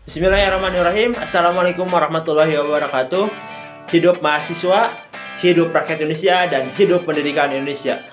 Bismillahirrahmanirrahim. Assalamualaikum warahmatullahi wabarakatuh. Hidup mahasiswa, hidup rakyat Indonesia, dan hidup pendidikan Indonesia.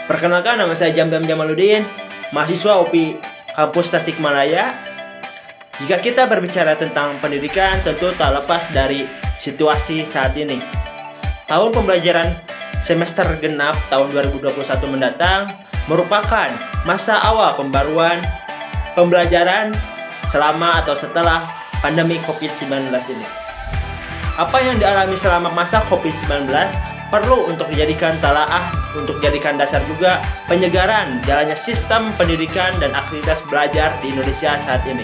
Perkenalkan, nama saya Jamdam Jamaluddin, mahasiswa UPI Kampus Tasikmalaya. Jika kita berbicara tentang pendidikan, tentu tak lepas dari situasi saat ini. Tahun pembelajaran semester genap tahun 2021 mendatang merupakan masa awal pembaruan pembelajaran selama atau setelah pandemi COVID-19 ini. Apa yang dialami selama masa COVID-19 perlu untuk dijadikan talaah, untuk dijadikan dasar juga penyegaran jalannya sistem pendidikan dan aktivitas belajar di Indonesia saat ini.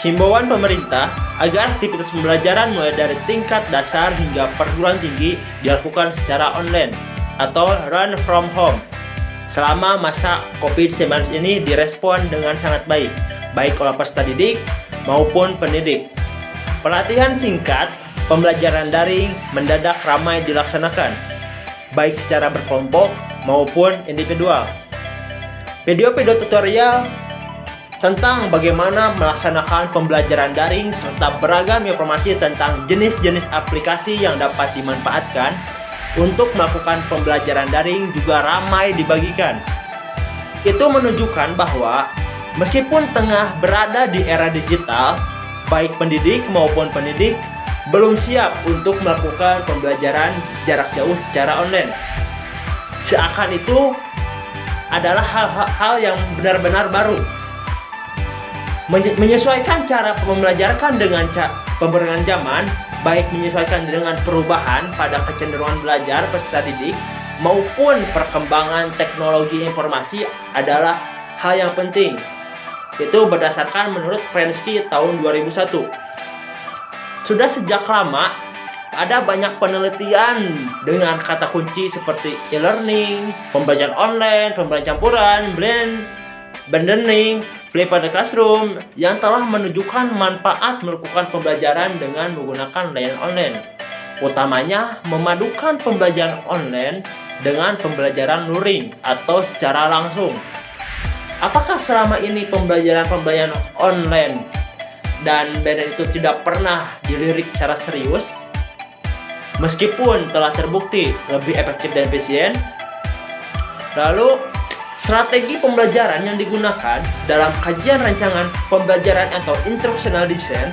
Himbauan pemerintah agar aktivitas pembelajaran mulai dari tingkat dasar hingga perguruan tinggi dilakukan secara online atau run from home. Selama masa COVID-19 ini direspon dengan sangat baik oleh peserta didik maupun pendidik. Pelatihan singkat, pembelajaran daring mendadak ramai dilaksanakan, baik secara berkelompok maupun individual. Video-video tutorial tentang bagaimana melaksanakan pembelajaran daring serta beragam informasi tentang jenis-jenis aplikasi yang dapat dimanfaatkan untuk melakukan pembelajaran daring juga ramai dibagikan. Itu menunjukkan bahwa meskipun tengah berada di era digital, baik pendidik maupun pendidik belum siap untuk melakukan pembelajaran jarak jauh secara online. Seakan itu adalah hal-hal yang benar-benar baru. Menyesuaikan cara pembelajaran dengan pemberian zaman, baik menyesuaikan dengan perubahan pada kecenderungan belajar peserta didik maupun perkembangan teknologi informasi adalah hal yang penting. Itu berdasarkan menurut Prensky tahun 2001. Sudah sejak lama ada banyak penelitian dengan kata kunci seperti e-learning, pembelajaran online, pembelajaran campuran, blended learning, flipped classroom yang telah menunjukkan manfaat melakukan pembelajaran dengan menggunakan layanan online. Utamanya memadukan pembelajaran online dengan pembelajaran luring atau secara langsung. Apakah selama ini pembelajaran online dan blended itu tidak pernah dilirik secara serius? Meskipun telah terbukti lebih efektif dan efisien. Lalu, strategi pembelajaran yang digunakan dalam kajian rancangan pembelajaran atau instructional design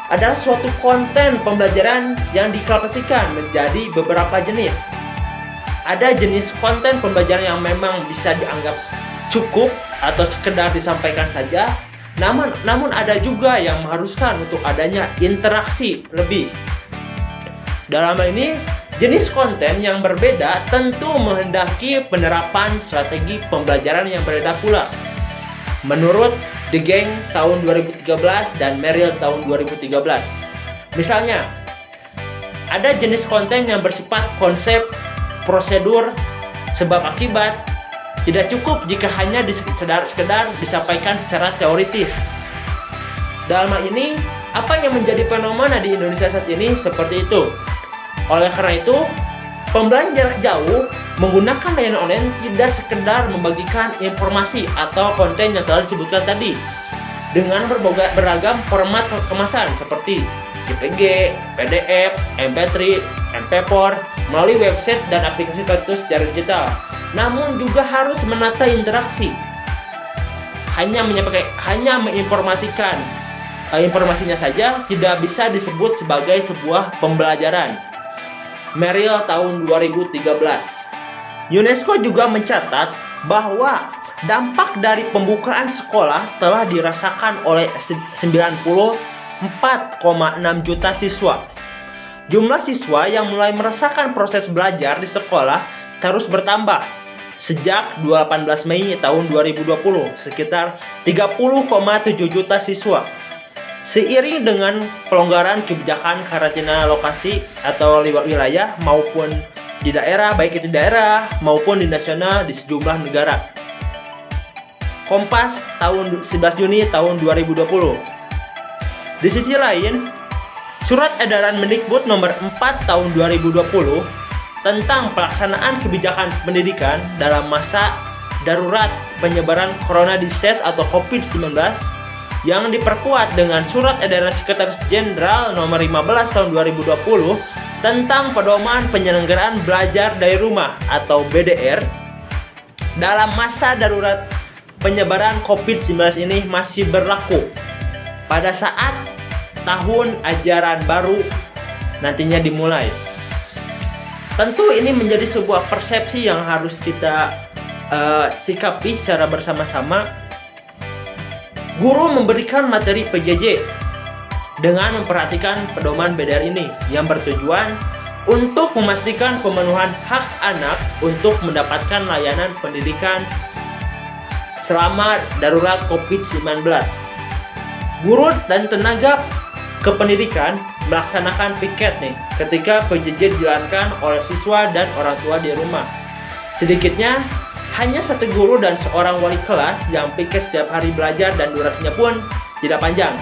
adalah suatu konten pembelajaran yang diklasifikasikan menjadi beberapa jenis. Ada jenis konten pembelajaran yang memang bisa dianggap cukup atau sekedar disampaikan saja, namun ada juga yang mengharuskan untuk adanya interaksi lebih. Dalam hal ini, jenis konten yang berbeda tentu menghendaki penerapan strategi pembelajaran yang berbeda pula. Menurut The Gang tahun 2013 dan Merrill tahun 2013. Misalnya, ada jenis konten yang bersifat konsep, prosedur, sebab akibat. Tidak cukup jika hanya sekedar disampaikan secara teoritis. Dalam hal ini, apa yang menjadi fenomena di Indonesia saat ini seperti itu. Oleh karena itu, pembelajaran jarak jauh menggunakan layanan online tidak sekedar membagikan informasi atau konten yang telah disebutkan tadi dengan beragam format kemasan seperti JPG, PDF, MP3, MP4 melalui website dan aplikasi tertentu secara digital. Namun juga harus menata interaksi. Hanya menginformasikan informasinya saja tidak bisa disebut sebagai sebuah pembelajaran. Merrill tahun 2013. UNESCO juga mencatat bahwa dampak dari pembukaan sekolah telah dirasakan oleh 94,6 juta siswa. Jumlah siswa yang mulai merasakan proses belajar di sekolah terus bertambah. Sejak 18 Mei tahun 2020, sekitar 30,7 juta siswa. Seiring dengan pelonggaran kebijakan karantina lokasi atau wilayah maupun di daerah, baik itu daerah maupun di nasional di sejumlah negara. Kompas tahun 11 Juni tahun 2020. Di sisi lain, Surat Edaran Mendikbud nomor 4 tahun 2020 tentang pelaksanaan kebijakan pendidikan dalam masa darurat penyebaran corona disease atau COVID-19 yang diperkuat dengan Surat Edaran Sekretaris Jenderal Nomor 15 Tahun 2020 tentang pedoman penyelenggaraan belajar dari rumah atau BDR dalam masa darurat penyebaran COVID-19 ini masih berlaku pada saat tahun ajaran baru nantinya dimulai. Tentu ini menjadi sebuah persepsi yang harus kita sikapi secara bersama-sama. Guru memberikan materi PJJ dengan memperhatikan pedoman BDR ini yang bertujuan untuk memastikan pemenuhan hak anak untuk mendapatkan layanan pendidikan selama darurat COVID-19. Guru dan tenaga kependidikan melaksanakan piket ketika PJJ dijalankan oleh siswa dan orang tua di rumah. Sedikitnya hanya 1 guru dan seorang wali kelas yang piket setiap hari belajar dan durasinya pun tidak panjang.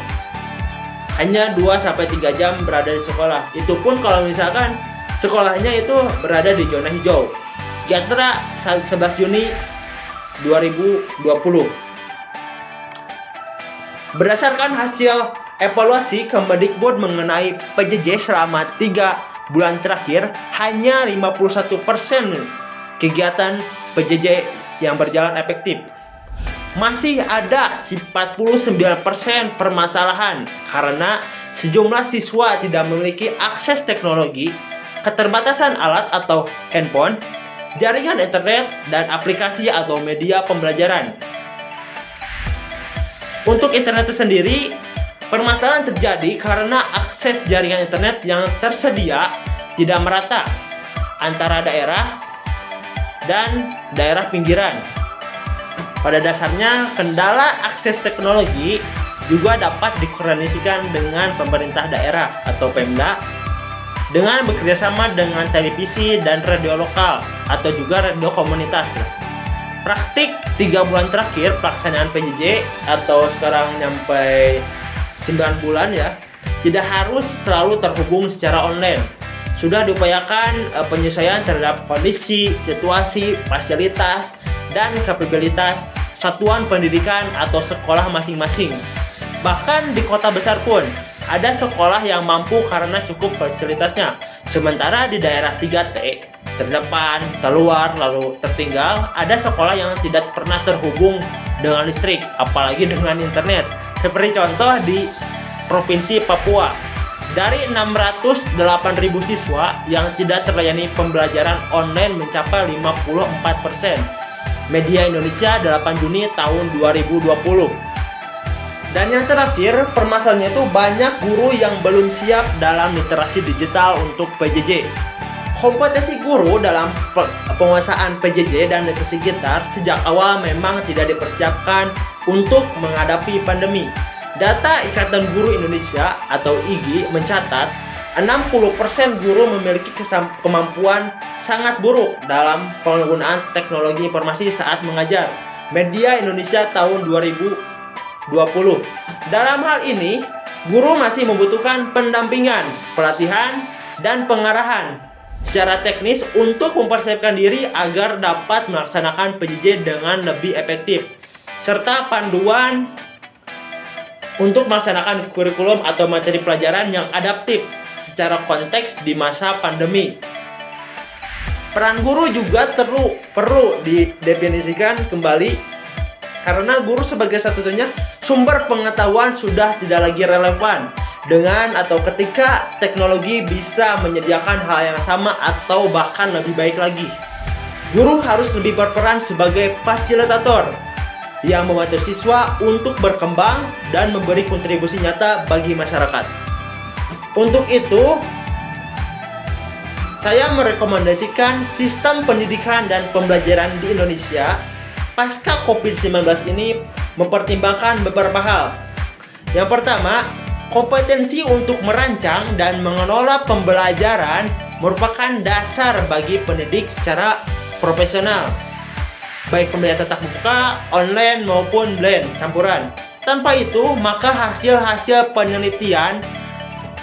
Hanya 2-3 jam berada di sekolah. Itu pun kalau misalkan sekolahnya itu berada di zona hijau. Yatra 11 Juni 2020. Berdasarkan hasil evaluasi Kemdikbud mengenai PJJ selama 3 bulan terakhir, hanya 51% kegiatan PJJ yang berjalan efektif. Masih ada 49% permasalahan karena sejumlah siswa tidak memiliki akses teknologi, keterbatasan alat atau handphone, jaringan internet, dan aplikasi atau media pembelajaran. Untuk internet itu sendiri, permasalahan terjadi karena akses jaringan internet yang tersedia tidak merata antara daerah dan daerah pinggiran. Pada dasarnya, kendala akses teknologi juga dapat dikoordinasikan dengan pemerintah daerah atau Pemda dengan bekerjasama dengan televisi dan radio lokal atau juga radio komunitas. Praktik 3 bulan terakhir pelaksanaan PJJ atau sekarang nyampe 9 bulan ya, tidak harus selalu terhubung secara online. Sudah diupayakan penyesuaian terhadap kondisi, situasi, fasilitas, dan kapabilitas satuan pendidikan atau sekolah masing-masing. Bahkan di kota besar pun ada sekolah yang mampu karena cukup fasilitasnya. Sementara di daerah 3T, terdepan, terluar, lalu tertinggal, ada sekolah yang tidak pernah terhubung dengan listrik, apalagi dengan internet. Seperti contoh di Provinsi Papua. Dari 608.000 siswa yang tidak terlayani pembelajaran online mencapai 54%. Media Indonesia 8 Juni tahun 2020. Dan yang terakhir, permasalahannya itu banyak guru yang belum siap dalam literasi digital untuk PJJ. Kompetensi guru dalam penguasaan PJJ dan literasi digital sejak awal memang tidak dipersiapkan untuk menghadapi pandemi. Data Ikatan Guru Indonesia atau IGI mencatat 60% guru memiliki kemampuan sangat buruk dalam penggunaan teknologi informasi saat mengajar. Media Indonesia tahun 2020. Dalam hal ini, guru masih membutuhkan pendampingan, pelatihan, dan pengarahan secara teknis untuk mempersiapkan diri agar dapat melaksanakan PJJ dengan lebih efektif, serta panduan untuk melaksanakan kurikulum atau materi pelajaran yang adaptif secara konteks di masa pandemi. Peran guru juga perlu didefinisikan kembali karena guru sebagai satu-satunya sumber pengetahuan sudah tidak lagi relevan dengan atau ketika teknologi bisa menyediakan hal yang sama atau bahkan lebih baik lagi. Guru harus lebih berperan sebagai fasilitator yang membantu siswa untuk berkembang dan memberi kontribusi nyata bagi masyarakat. Untuk itu, saya merekomendasikan sistem pendidikan dan pembelajaran di Indonesia pasca COVID-19 ini mempertimbangkan beberapa hal. Yang pertama, kompetensi untuk merancang dan mengelola pembelajaran merupakan dasar bagi pendidik secara profesional, baik pembelajaran tatap muka, online maupun blend, campuran. Tanpa itu, maka hasil-hasil penelitian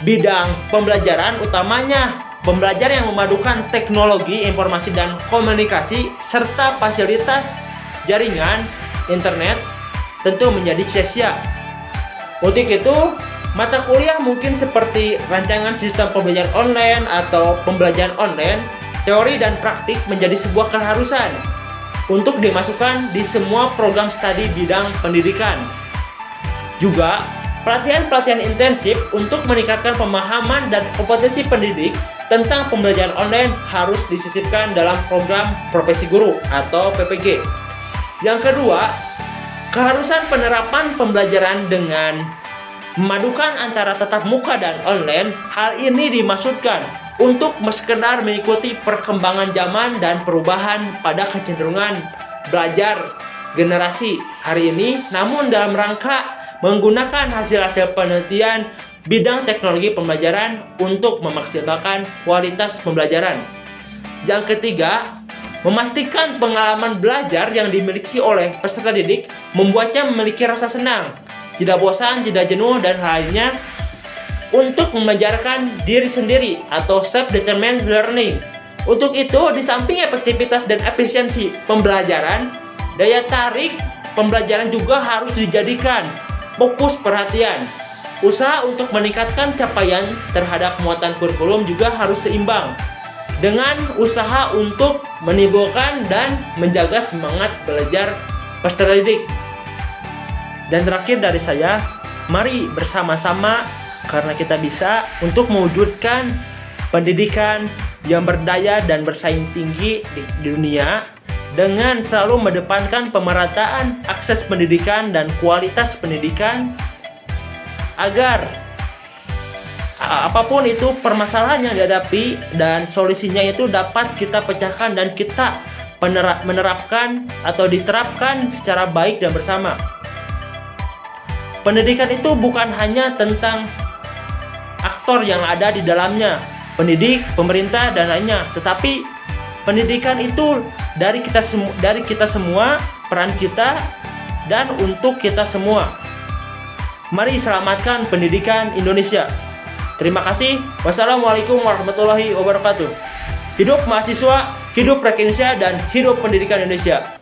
bidang pembelajaran, utamanya pembelajaran yang memadukan teknologi, informasi dan komunikasi, serta fasilitas jaringan internet, tentu menjadi sia-sia. Untuk itu, mata kuliah mungkin seperti rancangan sistem pembelajaran online atau pembelajaran online, teori dan praktik menjadi sebuah keharusan untuk dimasukkan di semua program studi bidang pendidikan. Juga, pelatihan-pelatihan intensif untuk meningkatkan pemahaman dan kompetensi pendidik tentang pembelajaran online harus disisipkan dalam program profesi guru atau PPG. Yang kedua, keharusan penerapan pembelajaran dengan memadukan antara tatap muka dan online. Hal ini dimaksudkan untuk sekedar mengikuti perkembangan zaman dan perubahan pada kecenderungan belajar generasi hari ini, namun dalam rangka menggunakan hasil-hasil penelitian bidang teknologi pembelajaran untuk memaksimalkan kualitas pembelajaran. Yang ketiga, memastikan pengalaman belajar yang dimiliki oleh peserta didik membuatnya memiliki rasa senang, tidak bosan, tidak jenuh, dan lainnya untuk membelajarkan diri sendiri atau self-determined learning. Untuk itu, di samping efektivitas dan efisiensi pembelajaran, daya tarik pembelajaran juga harus dijadikan fokus perhatian. Usaha untuk meningkatkan capaian terhadap muatan kurikulum juga harus seimbang dengan usaha untuk menimbulkan dan menjaga semangat belajar peserta didik. Dan terakhir dari saya, mari bersama-sama karena kita bisa untuk mewujudkan pendidikan yang berdaya dan bersaing tinggi di dunia dengan selalu mengedepankan pemerataan akses pendidikan dan kualitas pendidikan agar apapun itu permasalahan yang dihadapi dan solusinya itu dapat kita pecahkan dan kita menerapkan atau diterapkan secara baik dan bersama. Pendidikan itu bukan hanya tentang aktor yang ada di dalamnya, pendidik, pemerintah, dan lainnya, tetapi pendidikan itu dari kita semua, peran kita, dan untuk kita semua. Mari selamatkan pendidikan Indonesia. Terima kasih. Wassalamualaikum warahmatullahi wabarakatuh. Hidup mahasiswa, hidup rakyat Indonesia, dan hidup pendidikan Indonesia.